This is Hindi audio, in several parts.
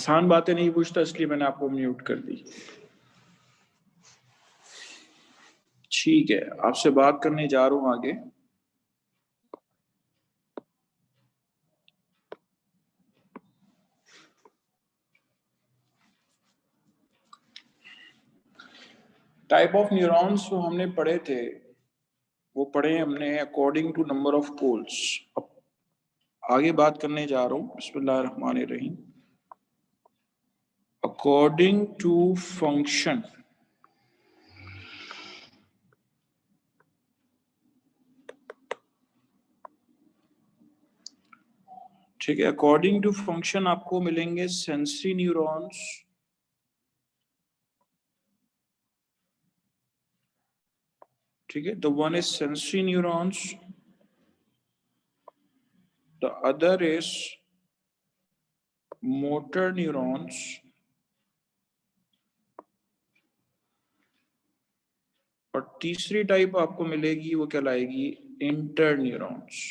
आसान बातें नहीं पूछता, इसलिए मैंने आपको म्यूट कर दी। ठीक है, आपसे बात करने जा रहा हूं आगे। टाइप ऑफ न्यूरॉन्स जो हमने पढ़े थे वो पढ़े हमने according to number of poles. अब आगे बात करने जा रहा हूं, बिस्मिल्लाहिर्रहमानिर्रहीम। अकॉर्डिंग टू फंक्शन, ठीक है, अकॉर्डिंग टू फंक्शन आपको मिलेंगे सेंसरी न्यूरॉन्स, ठीक है, the one is sensory neurons, the other is motor neurons, और तीसरी टाइप आपको मिलेगी वो कहलाएगी inter neurons.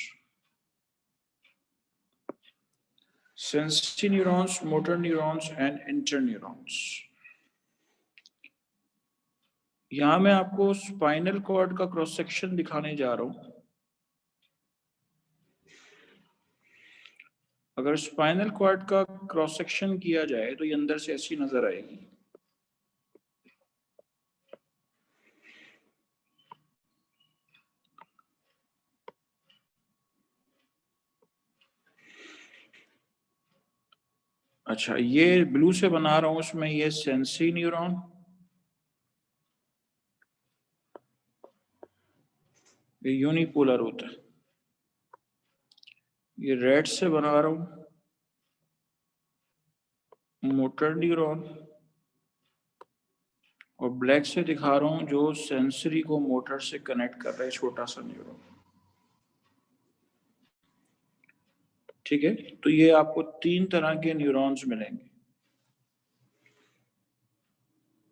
Sensory neurons, motor neurons and inter neurons. यहां मैं आपको स्पाइनल कॉर्ड का क्रॉस सेक्शन दिखाने जा रहा हूं। अगर स्पाइनल कॉर्ड का क्रॉस सेक्शन किया जाए तो ये अंदर से ऐसी नजर आएगी। अच्छा, ये ब्लू से बना रहा हूं, उसमें ये सेंसरी न्यूरॉन, ये यूनिपोलर होता है। ये रेड से बना रहा हूं, मोटर न्यूरॉन, और ब्लैक से दिखा रहा हूं जो सेंसरी को मोटर से कनेक्ट कर रहा है, छोटा सा न्यूरॉन। ठीक है, तो ये आपको 3 तरह के न्यूरॉन्स मिलेंगे।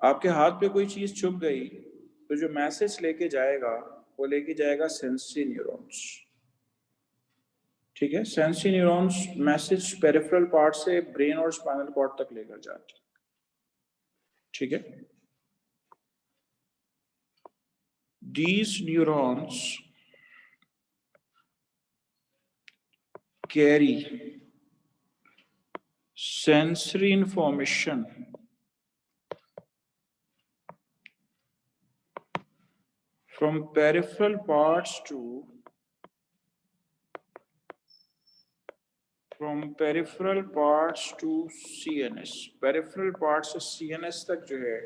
आपके हाथ पे कोई चीज चुभ गई तो जो मैसेज लेके जाएगा वो लेके जाएगा सेंसरी न्यूरॉन्स। ठीक है, sensory neurons message peripheral part से ब्रेन और स्पाइनल कॉर्ड तक लेकर जाते हैं। ठीक है, these neurons carry sensory information from peripheral parts to CNS। Peripheral part से CNS तक जो है,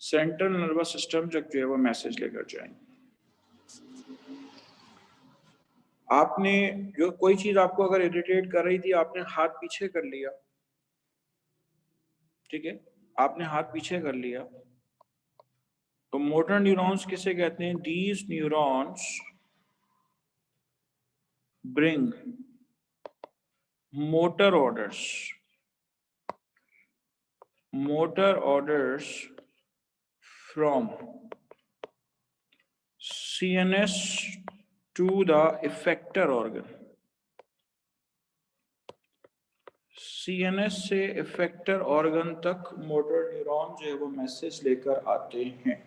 सेंट्रल नर्वस सिस्टम तक जो है वो मैसेज लेकर जाएंगे। आपने जो कोई चीज आपको अगर इरिटेट कर रही थी, आपने हाथ पीछे कर लिया, ठीक है, आपने हाथ पीछे कर लिया, तो मोटर न्यूरॉन्स किसे कहते हैं? These neurons bring motor orders from CNS to the effector organ। CNS से effector organ तक मोटर न्यूरॉन जो है वो मैसेज लेकर आते हैं।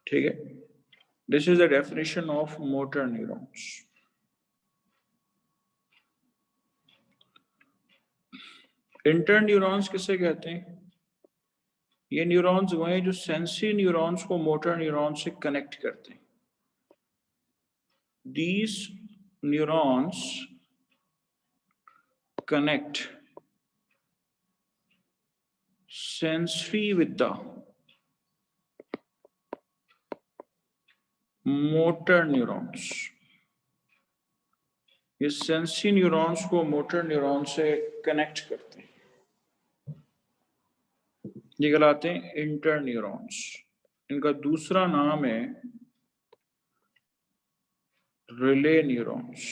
ठीक है, this is the definition of motor neurons. Inter neurons किसे कहते हैं? ये न्यूरॉन्स वो हैं जो सेंसरी न्यूरॉन्स को मोटर न्यूरॉन से कनेक्ट करते हैं। These neurons connect sensory with the motor neurons। ये सेंसरी न्यूरॉन्स को मोटर न्यूरॉन से कनेक्ट करते हैं, ये कहलाते हैं इंटर न्यूरॉन्स। इनका दूसरा नाम है रिले न्यूरॉन्स।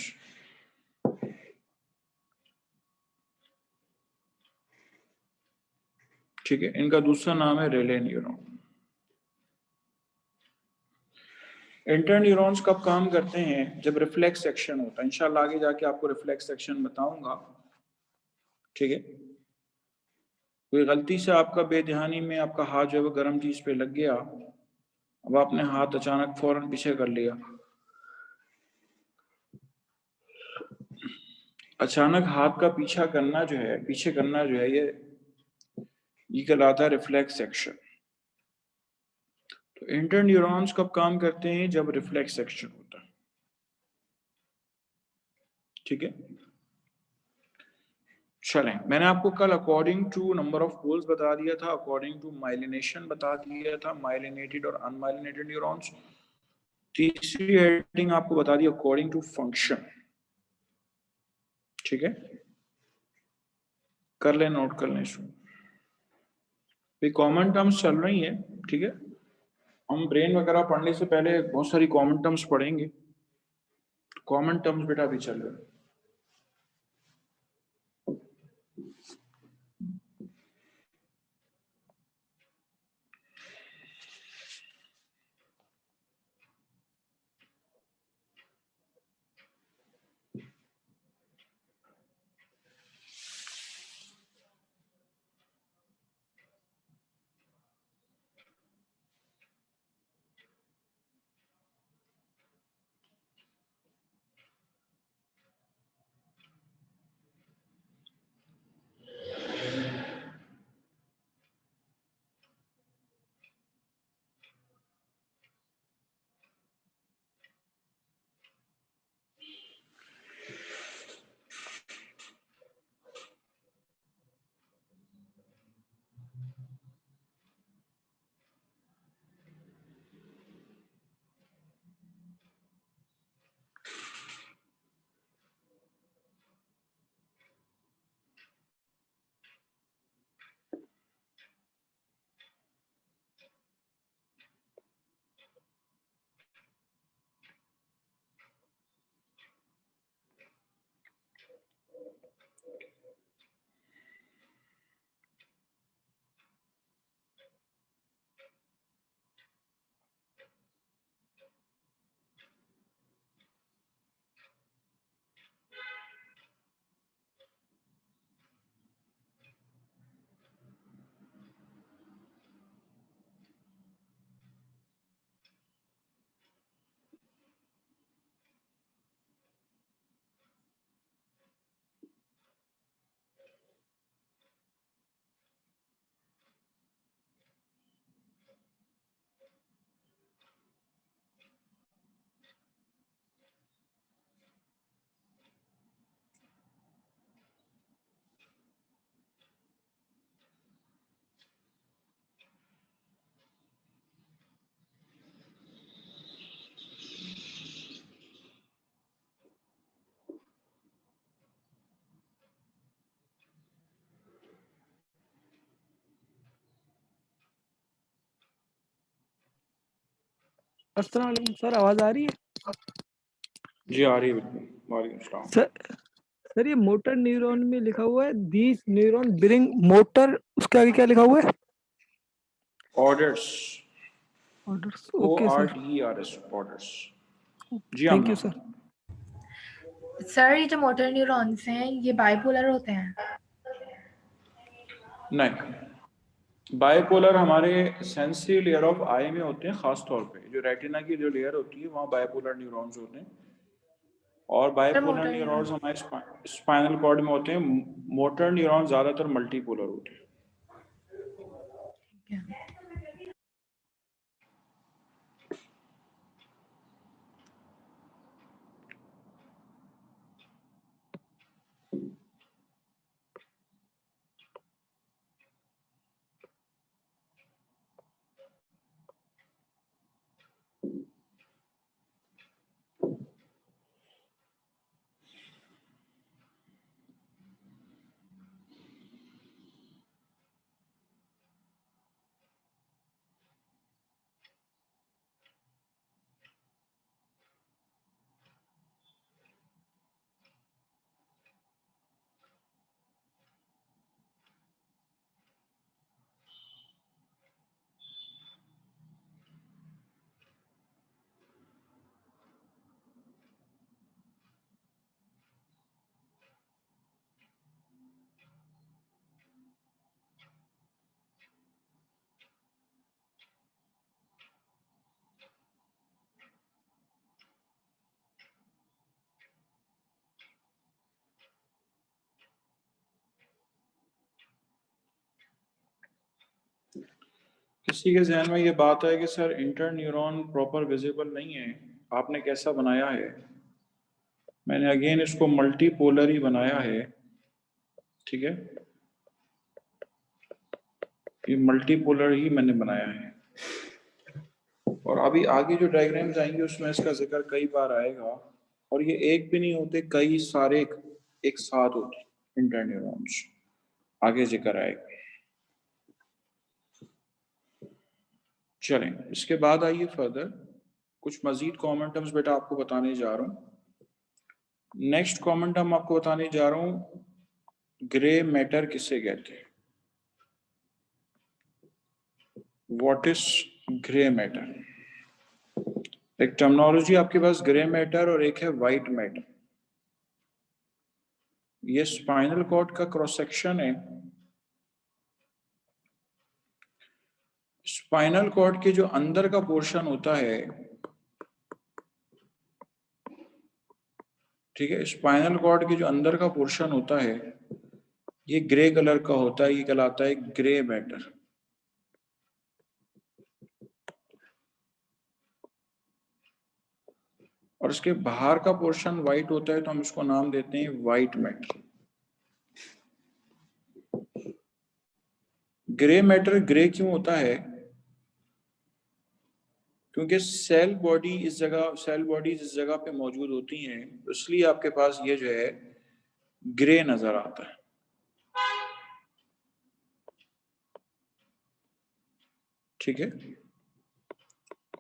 ठीक है, इनका दूसरा नाम है रिले न्यूरॉन। इंटर न्यूरॉन्स कब काम करते हैं? जब रिफ्लेक्स एक्शन होता है। इंशाल्लाह आगे जाके आपको रिफ्लेक्स एक्शन बताऊंगा। ठीक है। कोई गलती से आपका बेध्यानी में आपका हाथ जो है वो गर्म चीज पे लग गया, अब आपने हाथ अचानक फौरन पीछे कर लिया, अचानक हाथ का पीछे करना जो है ये कहलाता है रिफ्लेक्स एक्शन। तो इंटरन्यूरॉन्स कब काम करते हैं? जब रिफ्लेक्स एक्शन होता है। ठीक है, चलें, मैंने आपको कल according to number of poles बता दिया था, अकॉर्डिंग टू माइलिनेशन बता दिया था, माइलिनेटेड और अनमाइलिनेटेड न्यूरॉन्स। तीसरी हेडिंग आपको बता दी अकॉर्डिंग टू फंक्शन। ठीक है, कर लें, नोट कर लें इसको। कॉमन टर्म्स चल रही है। ठीक है, हम ब्रेन वगैरह पढ़ने से पहले बहुत सारी कॉमन टर्म्स पढ़ेंगे। कॉमन टर्म्स बेटा भी चल रहे हैं। अस्सलाम वालेकुम सर, आवाज आ रही है? जी आ रही है, बिल्कुल। वालेकुम सलाम। सर ये मोटर न्यूरॉन में लिखा हुआ है दीस न्यूरॉन ब्रिंग मोटर, उसके आगे क्या लिखा हुआ है? Orders, orders. Oh okay R sir, D R S, orders. जी थैंक अम्मा। You sir. सर ये जो मोटर न्यूरॉन्स हैं ये बाइपोलर होते हैं? नहीं, बाइपोलर हमारे सेंसरी लेयर ऑफ आई में होते हैं, खास तौर पे जो रेटिना की जो लेयर होती है वहाँ बाइपोलर न्यूरॉन्स होते हैं। और sir bipolar motor neuron neurons हमारे स्पाइनल कॉर्ड में होते हैं। मोटर न्यूरॉन्स ज्यादातर मल्टीपोलर होते हैं। ठीक है। किसी के जहन में ये बात है कि sir inter neuron proper visible नहीं है, आपने कैसा बनाया है? मैंने अगेन इसको मल्टीपोलर ही बनाया है, ठीक है, ये मल्टीपोलर ही मैंने बनाया है। और अभी आगे जो डायग्राम्स आएंगे उसमें इसका जिक्र कई बार आएगा, और ये एक भी नहीं होते, कई सारे एक साथ होते इंटर न्यूरॉन्स, आगे जिक्र आएगा। चलें, इसके बाद आइए फर्दर कुछ मजीद कॉमन टर्म्स बेटा आपको बताने जा रहा हूँ। नेक्स्ट कॉमन टर्म आपको बताने जा रहा हूँ, ग्रे मैटर किसे कहते हैं? What is grey matter? एक टर्मिनोलॉजी आपके पास ग्रे मैटर और एक है वाइट मैटर। ये स्पाइनल कॉर्ड का क्रॉस सेक्शन है। स्पाइनल कॉर्ड के जो अंदर का पोर्शन होता है, ठीक है, स्पाइनल कॉर्ड के जो अंदर का पोर्शन होता है ये ग्रे कलर का होता है, ये कहलाता है ग्रे मैटर। और इसके बाहर का पोर्शन व्हाइट होता है तो हम इसको नाम देते हैं white matter. Grey matter grey क्यों होता है? क्योंकि सेल बॉडीज इस जगह पे मौजूद होती हैं, तो इसलिए आपके पास ये जो है ग्रे नजर आता है, ठीक है।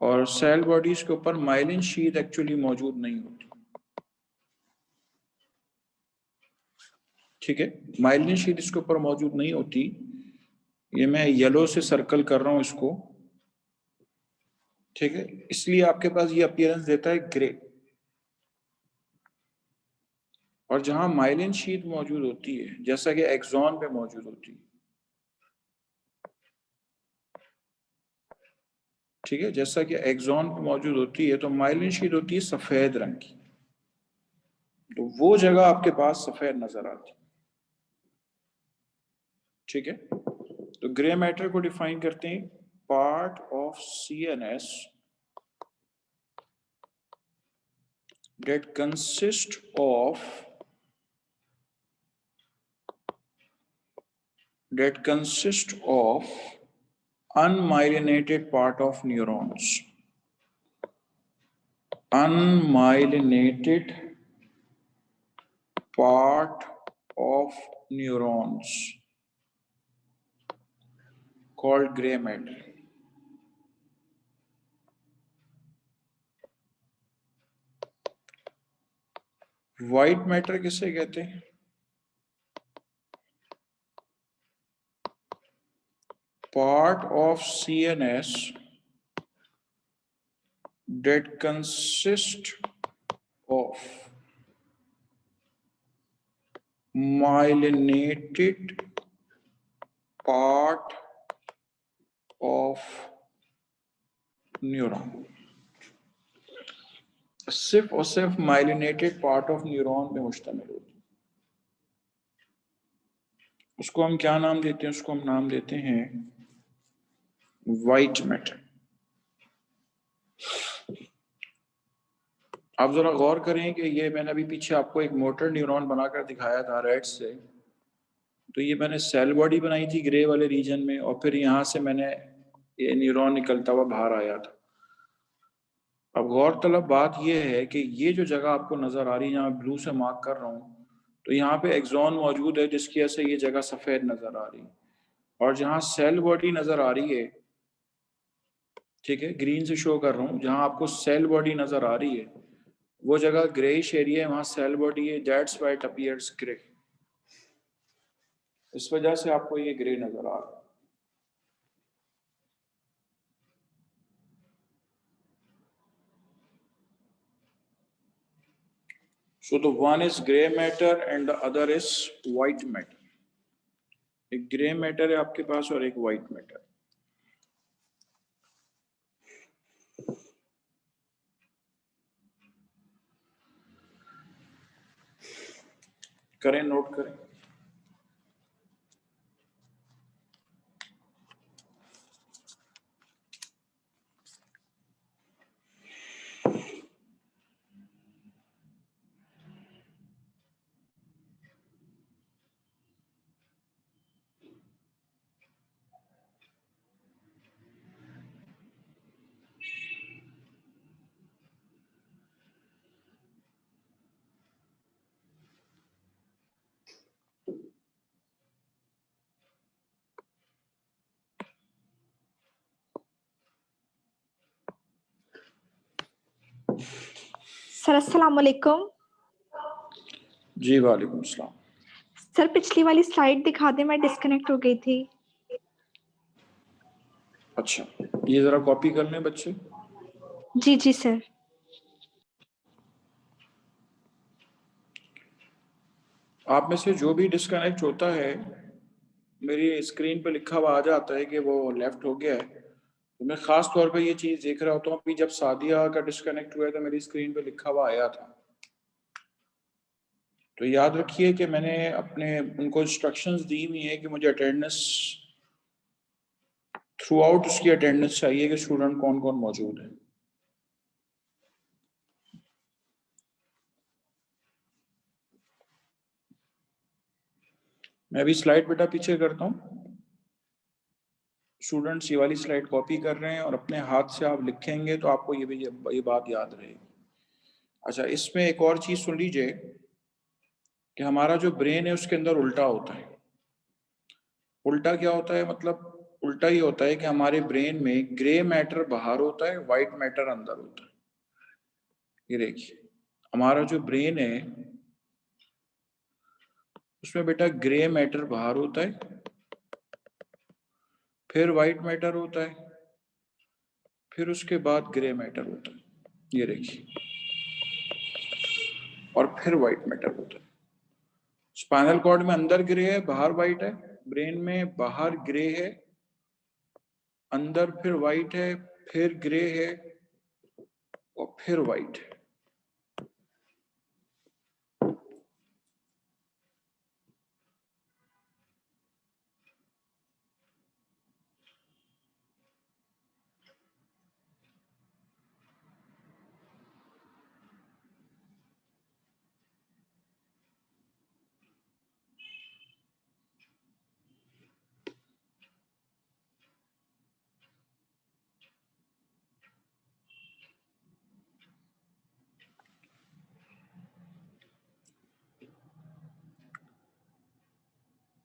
और सेल बॉडीज के ऊपर माइलिन शीट एक्चुअली मौजूद नहीं होती, ठीक है, माइलिन शीट इसके ऊपर मौजूद नहीं होती। ये मैं येलो से सर्कल कर रहा हूं इसको, ठीक है, इसलिए आपके पास ये अपीयरेंस देता है ग्रे। और जहां माइलिन शीट मौजूद होती है, जैसा कि एक्सॉन पे मौजूद होती है, ठीक है, जैसा कि एक्सॉन पे मौजूद होती है, तो माइलिन शीट होती है सफेद रंग की, तो वो जगह आपके पास सफेद नजर आती है, ठीक है। तो ग्रे मैटर को डिफाइन करते हैं, part of CNS that consist of unmyelinated part of neurons, unmyelinated part of neurons called gray matter। White matter किसे कहते हैं? Part of CNS that consist of myelinated part of neuron, सिर्फ और सिर्फ माइलिनेटेड पार्ट ऑफ न्यूरॉन पे मुश्तमिल होती है। उसको हम क्या नाम देते हैं? उसको हम नाम देते हैं व्हाइट मैटर। आप जरा गौर करें कि ये मैंने अभी पीछे आपको एक मोटर न्यूरॉन बनाकर दिखाया था रेड से, तो ये मैंने सेल बॉडी बनाई थी ग्रे वाले रीजन में, और फिर यहाँ से मैंने ये न्यूरॉन निकलता हुआ बाहर आया था। अब गौरतलब बात यह है कि ये जो जगह आपको नजर आ रही है, यहाँ ब्लू से मार्क कर रहा हूँ, तो यहाँ पे एक्सॉन मौजूद है जिसकी वजह से ये जगह सफेद नजर आ रही है। और जहाँ सेल बॉडी नजर आ रही है, ठीक है, ग्रीन से शो कर रहा हूँ, जहाँ आपको सेल बॉडी नजर आ रही है वो जगह ग्रेइश एरिया है, वहां सेल बॉडी है, that's why it appears grey. इस वजह से आपको ये ग्रे नजर आ रहा है। So the one is gray matter and the other is white matter। एक ग्रे मैटर है आपके पास और एक व्हाइट मैटर। करें, नोट करें। सर अस्सलाम वालेकुम। जी वालेकुम सलाम। सर पिछली वाली स्लाइड दिखा दें, मैं डिस्कनेक्ट हो गई थी। अच्छा, ये जरा कॉपी कर लें बच्चे। जी जी सर। आप में से जो भी डिस्कनेक्ट होता है, मेरी स्क्रीन पे लिखा हुआ आ जाता है कि वो लेफ्ट हो गया है, तो मैं ख़ास तौर पे ये चीज़ देख रहा होता हूँ। अभी जब सादिया का डिस्कनेक्ट हुआ है तो मेरी स्क्रीन पे लिखा हुआ आया था। तो याद रखिए कि मैंने अपने उनको इंस्ट्रक्शंस दी हुई है कि मुझे अटेंडेंस थ्रू आउट उसकी अटेंडेंस चाहिए कि स्टूडेंट कौन कौन मौजूद है। मैं अभी स्लाइड बेटा पीछे करता हूँ। स्टूडेंट्स ये वाली स्लाइड कॉपी कर रहे हैं और अपने हाथ से आप लिखेंगे तो आपको ये बात याद रहेगी। अच्छा, इसमें एक और चीज़ सुन लीजिए कि हमारा जो ब्रेन है उसके अंदर उल्टा होता है। उल्टा क्या होता है? मतलब उल्टा ही होता है कि हमारे ब्रेन में ग्रे मैटर बाहर होता है, वाइट मैटर अंदर होता है। ये देखिए, हमारा जो ब्रेन है उसमें बेटा ग्रे मैटर बाहर होता है, फिर वाइट मैटर होता है, फिर उसके बाद ग्रे मैटर होता है। ये देखिए, और फिर वाइट मैटर होता है। स्पाइनल कॉर्ड में अंदर ग्रे है, बाहर वाइट है। ब्रेन में बाहर ग्रे है, अंदर फिर वाइट है, फिर ग्रे है और फिर वाइट है।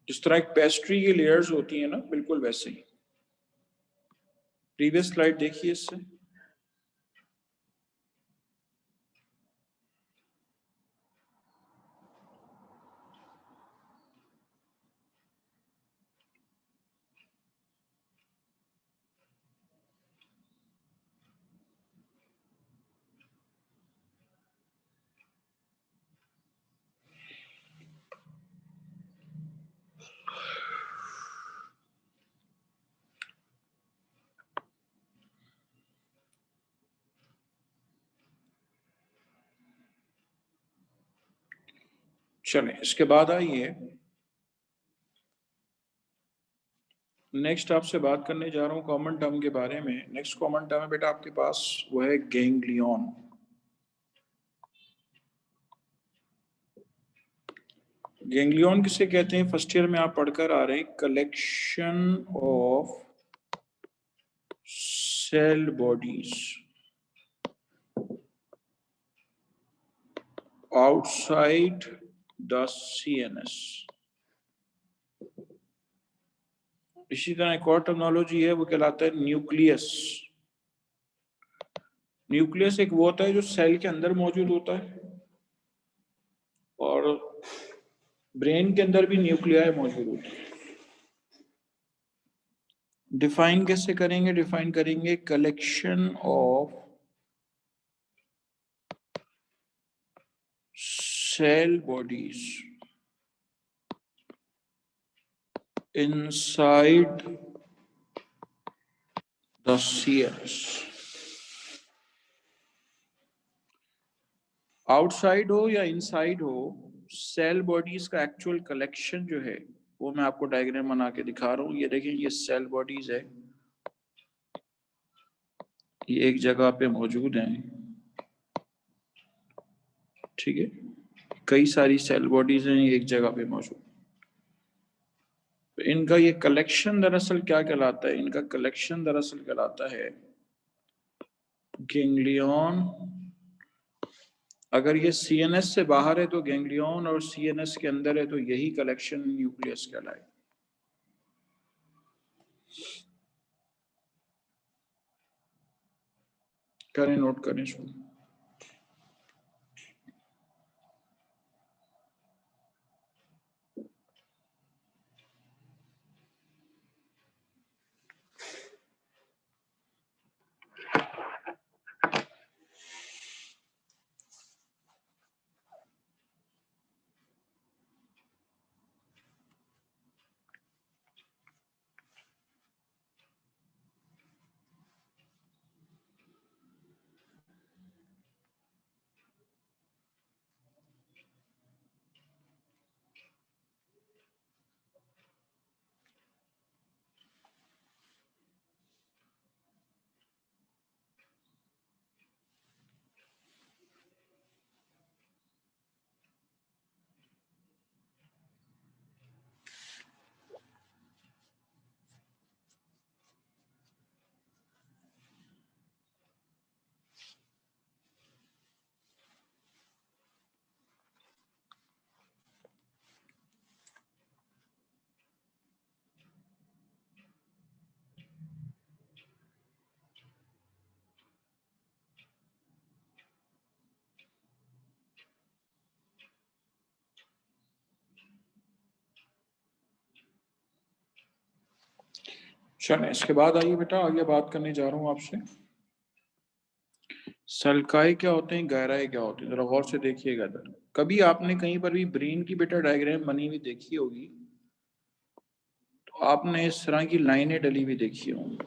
जिस तरह एक पेस्ट्री की लेयर्स होती है ना, बिल्कुल वैसे ही। प्रीवियस स्लाइड देखिए इससे। चलें, इसके बाद आइए, नेक्स्ट आपसे बात करने जा रहा हूँ कॉमन टर्म के बारे में। नेक्स्ट कॉमन टर्म है बेटा आपके पास, वो है गैंग्लियन। गैंग्लियन किसे कहते हैं? फर्स्ट ईयर में आप पढ़कर आ रहे हैं, collection of cell bodies outside the CNS। इसी तरह एक और टर्मिनोलॉजी है, वो कहलाता है न्यूक्लियस। न्यूक्लियस एक वो होता है जो सेल के अंदर मौजूद होता है, और ब्रेन के अंदर भी न्यूक्लियाई मौजूद होती है। डिफाइन कैसे करेंगे? डिफाइन करेंगे collection of cell bodies inside the CNS। Outside हो या इनसाइड हो, सेल बॉडीज का एक्चुअल कलेक्शन जो है वो मैं आपको डायग्राम बना के दिखा रहा हूँ। ये देखें, ये सेल बॉडीज है, ये एक जगह पे मौजूद हैं, ठीक है। कई सारी सेल बॉडीज हैं एक जगह पे मौजूद। तो इनका ये कलेक्शन दरअसल क्या कहलाता है? इनका कलेक्शन दरअसल कहलाता है गैंग्लियन। अगर ये CNS से बाहर है तो गैंग्लियन, और CNS के अंदर है तो यही कलेक्शन न्यूक्लियस कहलाए। करें, नोट करें इसको। चलें, इसके बाद आइए बेटा, आगे बात करने जा रहा हूँ आपसे। सल्काई क्या होते हैं, गहराई क्या होती है, जरा गौर से देखिएगा इधर। कभी आपने कहीं पर भी ब्रेन की बेटा डायग्राम बनी हुई देखी होगी, तो आपने इस तरह की लाइनें डली हुई देखी होंगी,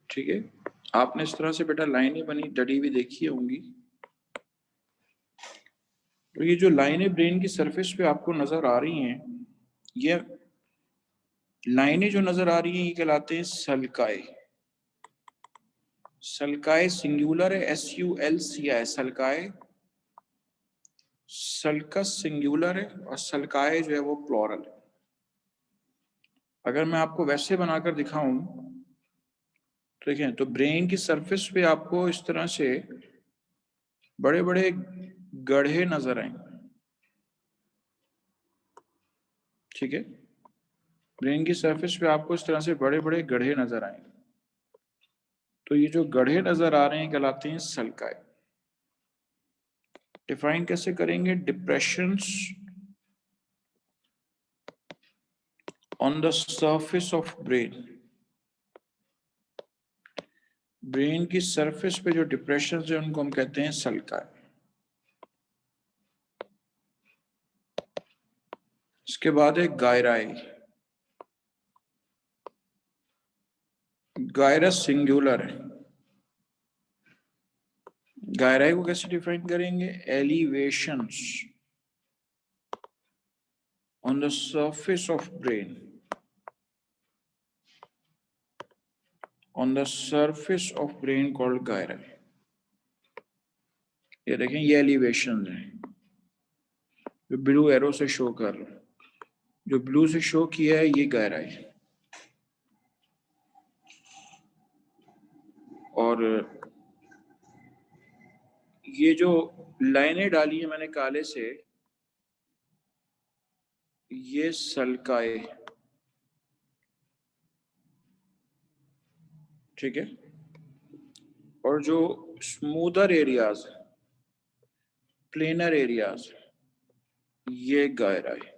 ठीक है। आपने इस तरह से बेटा लाइनें बनी डली हुई देखी होंगी। तो ये जो लाइनें ब्रेन की सरफेस पे आपको नजर आ रही हैं, ये लाइनें जो नजर आ रही हैं, ये कहलाते हैं सल्काई। सल्काई सिंगुलर है, SULCI, सल्काई। सल्कस सिंगुलर है और सल्काई जो है वो प्लूरल है। अगर मैं आपको वैसे बनाकर दिखाऊं, ठीक है, तो ब्रेन की सरफेस पे आपको इस तरह से बड़े बड़े गड्ढे नजर आएंगे, ठीक है। ब्रेन की सरफेस पे आपको इस तरह से बड़े बड़े गड्ढे नजर आएंगे। तो ये जो गड्ढे नजर आ रहे हैं कहलाते हैं सल्काई। डिफाइन कैसे करेंगे, depressions on the surface of brain. Brain की सरफेस पे जो डिप्रेशन है उनको हम कहते हैं सल्काई। इसके बाद है गायराई। गायरस सिंगुलर है। गायराई को कैसे डिफाइन करेंगे, elevations on the surface of brain, on the surface of brain called gyri. ये देखें, ये एलिवेशन है जो ब्लू एरो से शो कर रहा है, जो ब्लू से शो किया है ये गहराई। और ये जो लाइनें डाली है मैंने काले से, ये सल्काए, ठीक है। और जो स्मूदर एरियाज, प्लेनर एरियाज, ये गहराई।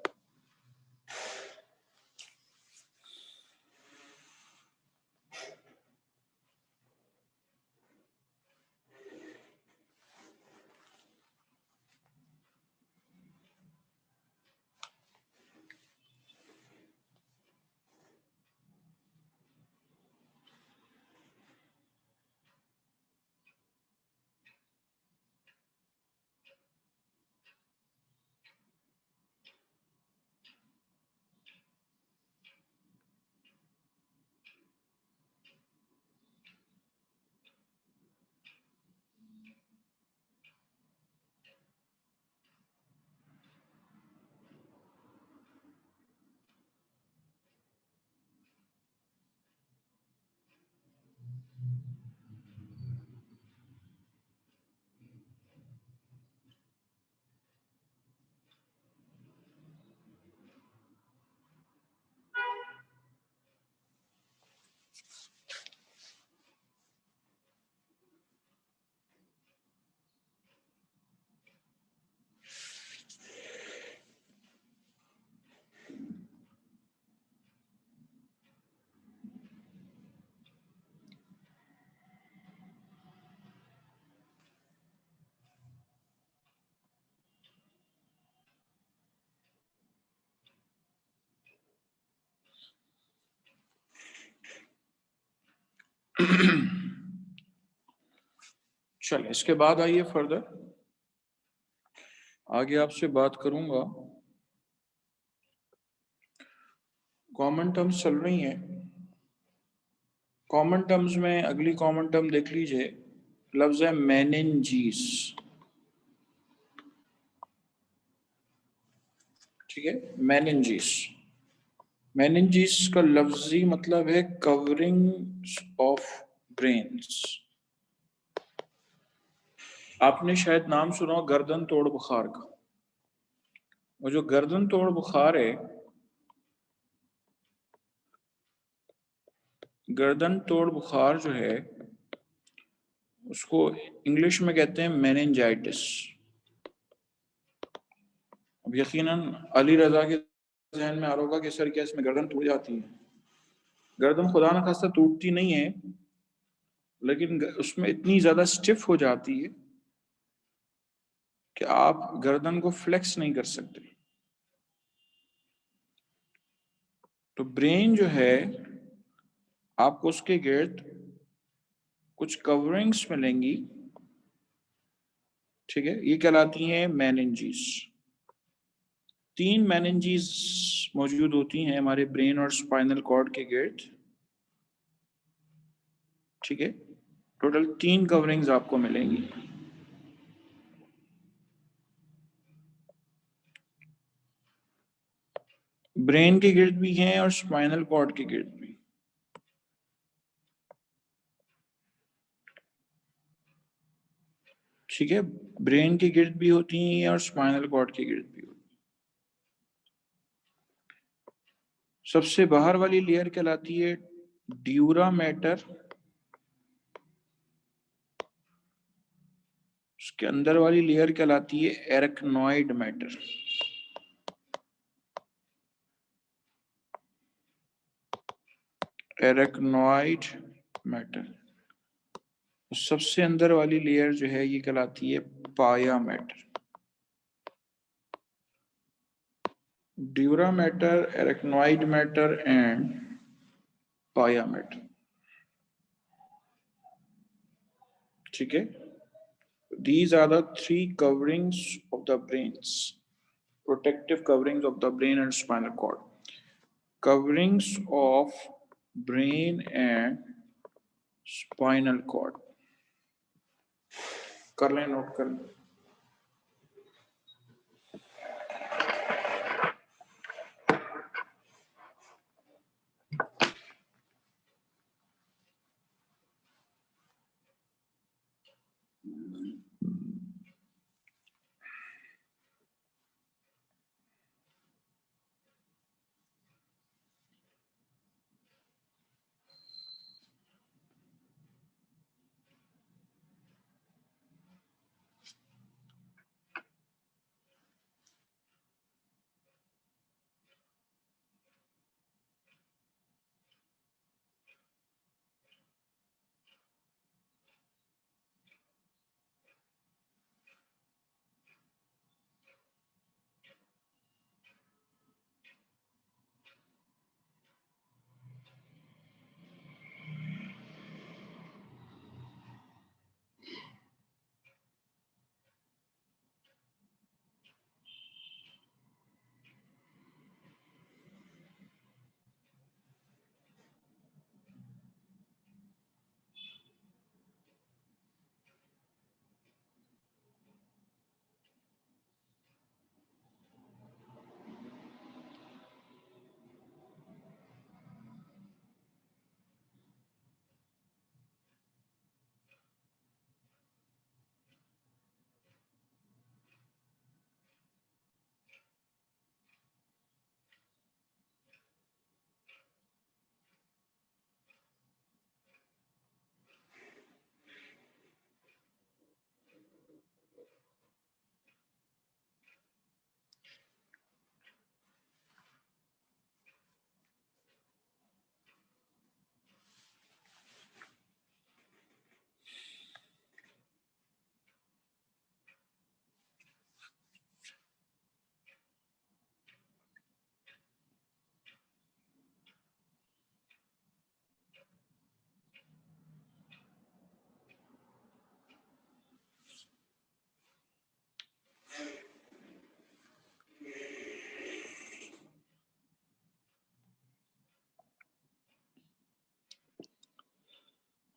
चल, इसके बाद आइए फर्दर, आगे आपसे बात करूंगा। कॉमन टर्म्स चल रही हैं। कॉमन टर्म्स में अगली कॉमन टर्म देख लीजिए, लफ्ज है मेनिंजीस, ठीक है। मेनिंजीस, मेनिंजीस का लफ्जी मतलब है कवरिंग ऑफ ब्रेन्स। आपने शायद नाम सुना हो गर्दन तोड़ बुखार का। वो जो गर्दन तोड़ बुखार है, गर्दन तोड़ बुखार जो है उसको इंग्लिश में कहते हैं मेनिंजाइटिस। अब यकीनन अली रजा की जहन में आ रहा होगा कि सर क्या इसमें गर्दन टूट जाती है? गर्दन खुदा न खास्ता टूटती नहीं है, लेकिन उसमें इतनी ज्यादा स्टिफ हो जाती है कि आप गर्दन को फ्लेक्स नहीं कर सकते। तो ब्रेन जो है, आपको उसके गिर्द कुछ कवरिंग्स मिलेंगी, ठीक है, ये कहलाती हैं मेनिंजीज। 3 मेनिंजीज मौजूद होती हैं हमारे ब्रेन और स्पाइनल कॉर्ड के गिर्द, ठीक है। टोटल 3 कवरिंग्स आपको मिलेंगी। ब्रेन के गिर्द भी हैं और स्पाइनल कॉर्ड के गिर्द भी। ठीक है, ब्रेन के गिर्द भी होती हैं और स्पाइनल कॉर्ड के गिर्द भी होती हैं। सबसे बाहर वाली लेयर कहलाती है ड्यूरा मैटर, उसके अंदर वाली लेयर कहलाती है एरकनॉइड मैटर। Arachnoid matter. सबसे अंदर वाली लेयर जो है ये कहलाती है pia mater. Dura mater, arachnoid mater and pia mater, ठीक है। These are the 3 coverings of the brains, protective coverings of the brain and spinal cord. Coverings of brain and spinal cord. कर लें, नोट कर लें।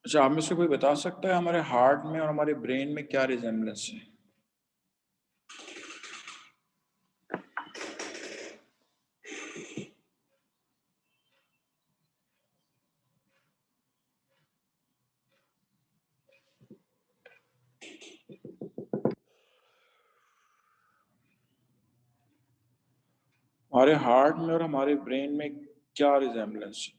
अच्छा, आप में से कोई बता सकता है हमारे हार्ट में और हमारे ब्रेन में क्या रिजेम्बलेंस है? हमारे हार्ट में और हमारे ब्रेन में क्या रिजेम्बलेंस है?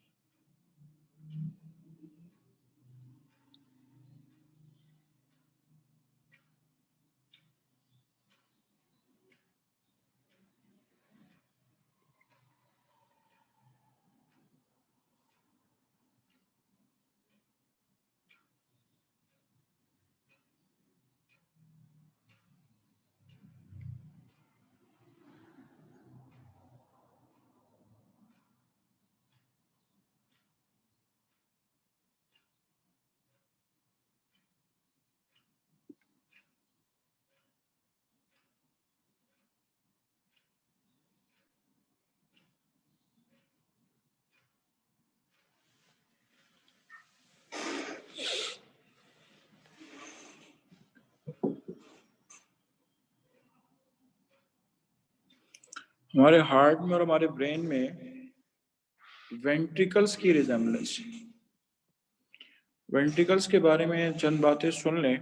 हमारे हार्ट में और हमारे ब्रेन में वेंट्रिकल्स की रिजेम्बलेंस है। वेंट्रिकल्स के बारे में चंद बातें सुन लें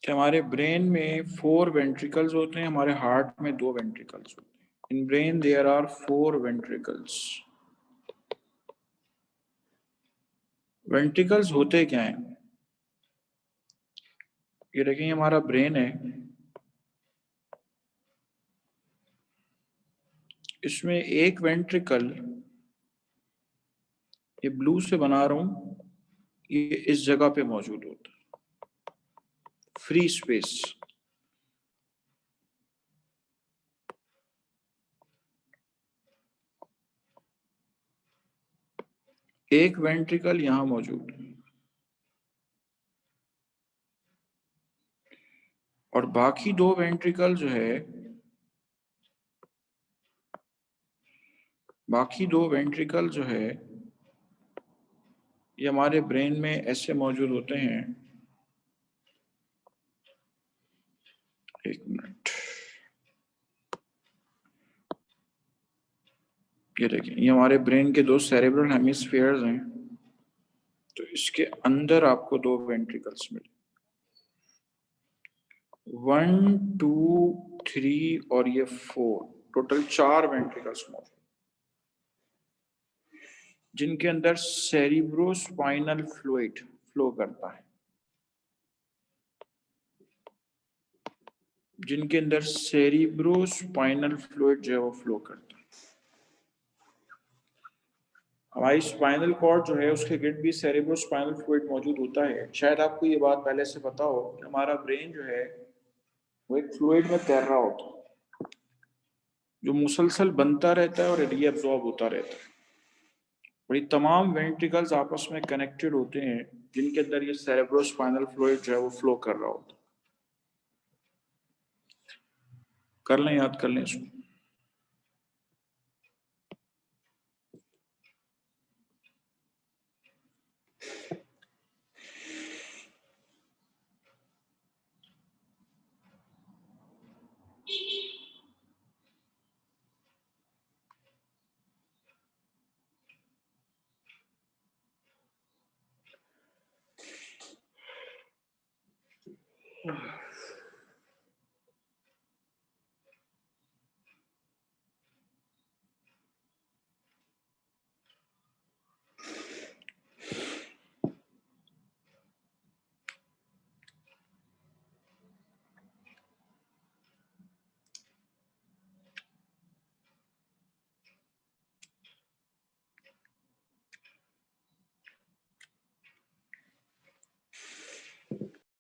कि हमारे ब्रेन में 4 वेंट्रिकल्स होते हैं, हमारे हार्ट में 2 वेंट्रिकल्स होते हैं। In brain there are 4 ventricles. Ventricles होते क्या हैं? ये देखिए हमारा ब्रेन है, इसमें एक वेंट्रिकल, ये ब्लू से बना रहा हूं, ये इस जगह पे मौजूद होता है, फ्री स्पेस। एक वेंट्रिकल यहां मौजूद है और बाकी 2 वेंट्रिकल जो है, बाकी 2 वेंट्रिकल जो है ये हमारे ब्रेन में ऐसे मौजूद होते हैं। एक मिनट, ये देखिए ये हमारे ब्रेन के 2 सेरेब्रल हेमिस्फीयर्स हैं। तो इसके अंदर आपको 2 वेंट्रिकल्स मिले, 1 2 3 और ये 4, टोटल 4 वेंट्रिकल्स मौजूद, जिनके अंदर सेरिब्रोस्पाइनल फ्लूइड फ्लो करता है, जिनके अंदर सेरिब्रोस्पाइनल फ्लूइड जो है वो फ्लो करता है। हमारी स्पाइनल कॉर्ड जो है उसके गिर्द भी सेरिब्रोस्पाइनल फ्लूइड मौजूद होता है। शायद आपको ये बात पहले से पता हो कि हमारा ब्रेन जो है वो एक फ्लूइड में तैर रहा होता है, जो मुसलसल बनता रहता है और रीअब्सॉर्ब होता रहता है। और ये तमाम वेंट्रिकल्स आपस में कनेक्टेड होते हैं, जिनके अंदर ये सेरेब्रोस्पाइनल फ्लूइड जो है वो फ्लो कर रहा होता है। कर लें, याद कर लें इसको।